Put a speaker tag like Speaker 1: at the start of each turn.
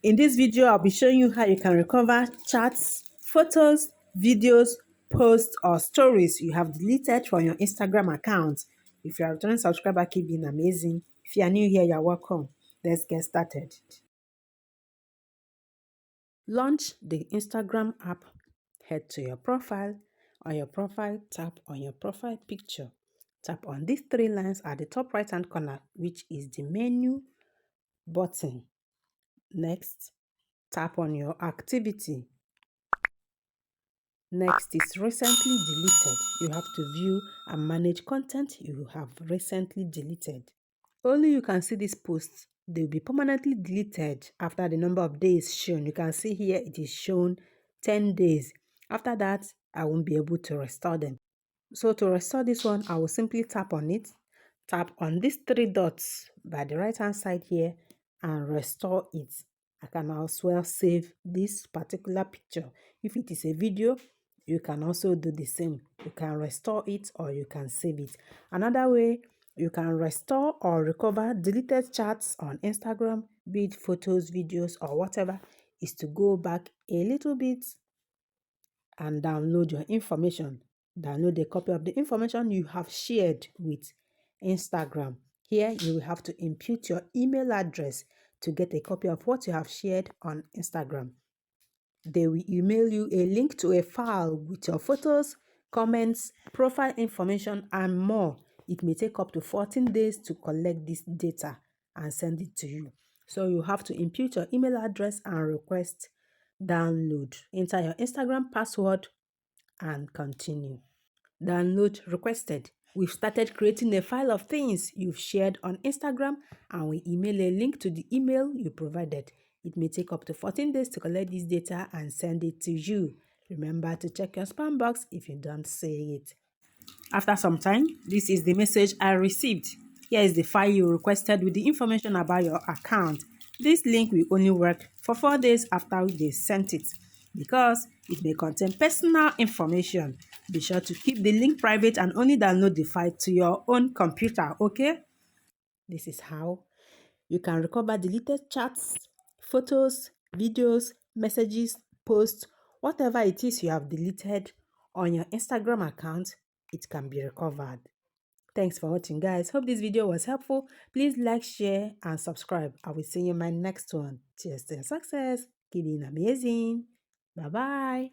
Speaker 1: In this video, I'll be showing you how you can recover chats, photos, videos, posts, or stories you have deleted from your Instagram account. If you are a returning subscriber, keep being amazing. If you are new here, you're welcome. Let's get started. Launch the Instagram app. Head to your profile. On your profile, tap on your profile picture. Tap on these three lines at the top right hand corner, which is the menu button. Next, tap on your activity. Next is recently deleted. You have to view and manage content you have recently deleted. Only you can see these posts. They will be permanently deleted after the number of days shown. You can see here it is shown 10 days. After that, I won't be able to restore them. So to restore this one, I will simply tap on it. Tap on these three dots by the right hand side here and restore it. I can as well save this particular picture. If it is a video, you can also do the same. You can restore it or you can save it. Another way you can restore or recover deleted chats on Instagram, be it photos, videos, or whatever, is to go back a little bit and download your information. Download a copy of the information you have shared with Instagram. Here, you will have to input your email address to get a copy of what you have shared on Instagram. They will email you a link to a file with your photos, comments, profile information, and more. It may take up to 14 days to collect this data and send it to you. So you have to input your email address and request download. Enter your Instagram password and continue. Download requested. We've started creating a file of things you've shared on Instagram and we email a link to the email you provided. It may take up to 14 days to collect this data and send it to you. Remember to check your spam box if you don't see it. After some time, this is the message I received. Here is the file you requested with the information about your account. This link will only work for 4 days after they sent it because it may contain personal information. Be sure to keep the link private and only download the file to your own computer, okay? This is how you can recover deleted chats, photos, videos, messages, posts, whatever it is you have deleted on your Instagram account, it can be recovered. Thanks for watching, guys. Hope this video was helpful. Please like, share, and subscribe. I will see you in my next one. Cheers to your success. Keep being amazing. Bye-bye.